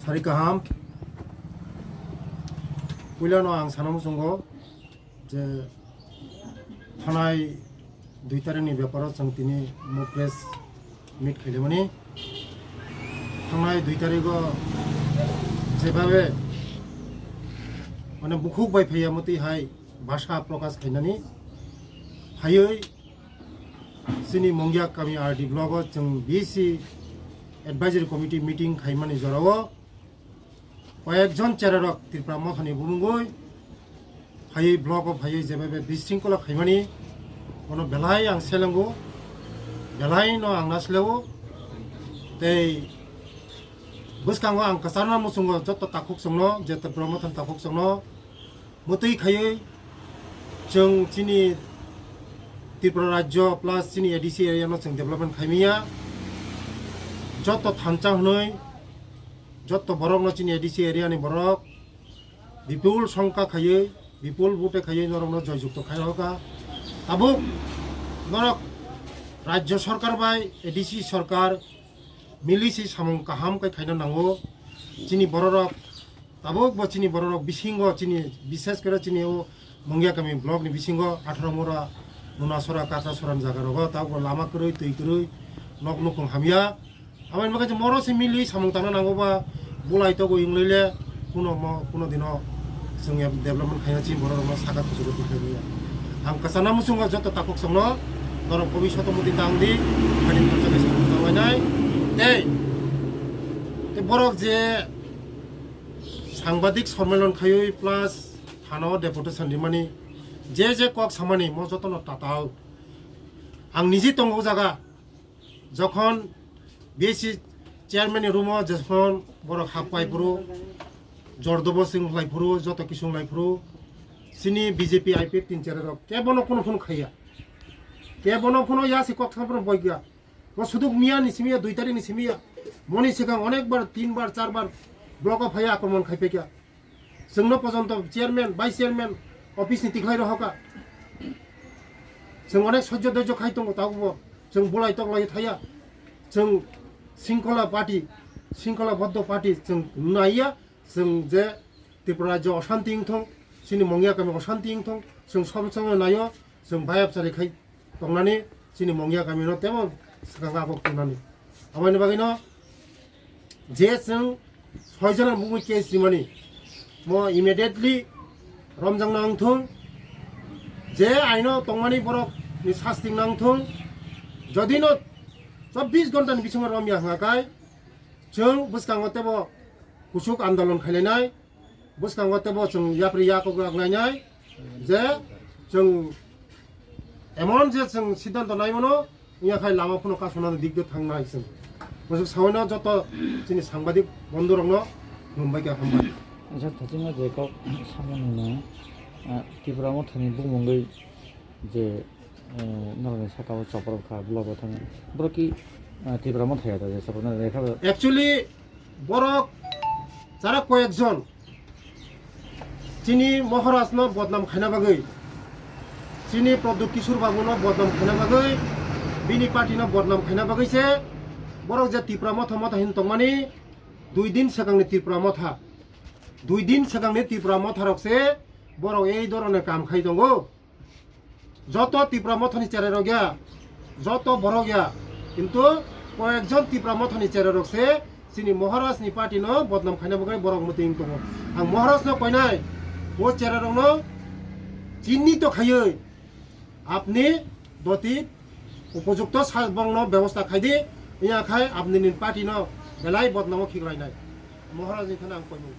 Sari kaham puilano ang sanamu sunggo je thanai 2 tarik ni ব্যাপারত जों তিনি mo press meet খাইলেমনি थांनाय 2 तारिखो जेभाबे माने बुखुक bye फैया मति हाय भाषा प्रकाश खाइनानि हायै सिनि मंगिया कामी आरडी ब्लग जों बीसी एडभाइजरी कमिटी मीटिंग खाइमानि जराव कयेकजन चेरारक त्रिपुरा मथानि बुमुंगै हायै ब्लग हायै जेभाबे बिशृंखला खाइमानि ono belai ang selango belai no ang naslewo tei buskango ang kasarna musungo joto takuk songno jeta promotion takuk songno mutui khayei जों chini Tripura rajyo plus chini ADC area no जों development khaimia joto thancha hnoi joto borok no chini ADC area ni borok bipul songka khayei bipul bute khayei norok no joyjukto khaihoka তাবুক নরক রাজ্য সরকার by ADC সরকার মিলিসি সামং কাহাম কাই খাইনা নাঙ্গো চিনি বড়রক তাবুক বা চিনি বড়রক বিসিঙ্গ চিনি বিশেষ করে চিনি ও মঙ্গিয়া কামি ব্লক নি বিসিঙ্গ 18 মোরা নুনাসরা কাকরাসরান জায়গা রগ তাও লামা কই তৈ কই নক নকং হামিয়া আমার মাকে মরসি মিলি সামং তানা নাঙ্গো বা বলাই তো গই ইংলইলে কোনো দিন जों डेभलपमेन्ट खायनाची बररक सागा खुजुरो दिखाइया ang kasana musunga joto takuk songno dorong bhabisyato muti tangdi hadin percaya sawanai te borok je সাংবাদিক সম্মেলন খায়ই প্লাস থানো ডেপুটেশন দিমানি যে কক সামানি mo joto no tatal ang niji tongo jaga যখন বিএসসি চেয়ারম্যান রুমো যখন borok hapai puru জর্দব Singh lie puru joto kisung lai puru sini BJP IPF 3 4 rok kebono kono phone khaiya kebono phono ya sikok thapro boigya mo suduk miya ni simia 2 tarik ni simia moni sikang onek bar 3 bar 4 bar block of haya akromon khaipekya जोंनो पर्यन्त chairman vice chairman office नि तिख्लाइ रहका जों अनेक सह्य धैर्य खाइतंगो तागो जों बलाय तगलाय थाया जों शृंखलाबद्ध पार्टी जों नाइया जों जे त्रिपुरा राज्य अशान्ति इंथं sini mongya kami osanti ingthong जों सम सम नायो जों बायाबसारि खाइ तंनानि sini mongya kami no temo sakanga abok tunani amani bagino je जों सयजना मुगु केस दिमानि mo immediately romjang nangthong je aino tongmani borok ni sasting nangthong jodi no 24 घन्टा ni bisingo romya hangakai जों buskango tebo kusuk आन्दोलन खाइलायनाय buskango tebo जों yapri yakok agnainai je जों emon je जों siddhanto naimono yakhai lama phono kasonani dikdo thangna isem mosuk sawena joto chini sangbadik bondorokno numbaika hambai আচ্ছা তাতিমা যে cock সামনে ত্রিপুরা মথানি বুমঙ্গই যে নরনে সাকাও চপরখা blog থানে বড় কি ত্রিপুরা মথায়া দে সপনা রেখা অ্যাকচুয়ালি বড়ক যারা কয়েকজন চিনি মহারাজনো বদনাম খাইনা বাগৈ চিনি প্রদ্যুৎ কিশোর বাবুনো বদনাম খাইনা বাগৈ বিনি পার্টিনো বদনাম খাইনা বাগৈছে বড়ক যে ত্রিপুরা মথা মথা হিন তংমানি 2 দিন সেকাংনি ত্রিপুরা মথা 2 दिन সেকাংনি ত্রিপুরা মথারকসে বড় এই ধরনের কাম খাই দঙ্গো যত ত্রিপুরা মথানি চেরে রগিয়া যত বড় গিয়া কিন্তু কয়েকজন ত্রিপুরা মথানি চেরে রকসে চিনি মহারাজ নি পার্টি ন বদনাম খাইনা বগাই বড় মতে ইং দঙ্গো আং মহারাজ ন কইনাই ও চেরে রং ন চিনি তো খাইयै আপনি দতি উপযুক্ত সাবংন ব্যবস্থা খাইদি ইয়া খাই আপনি পার্টি ন বেলাই বদনাম খিগলাইনাই মহারাজ এখানে আং কইমু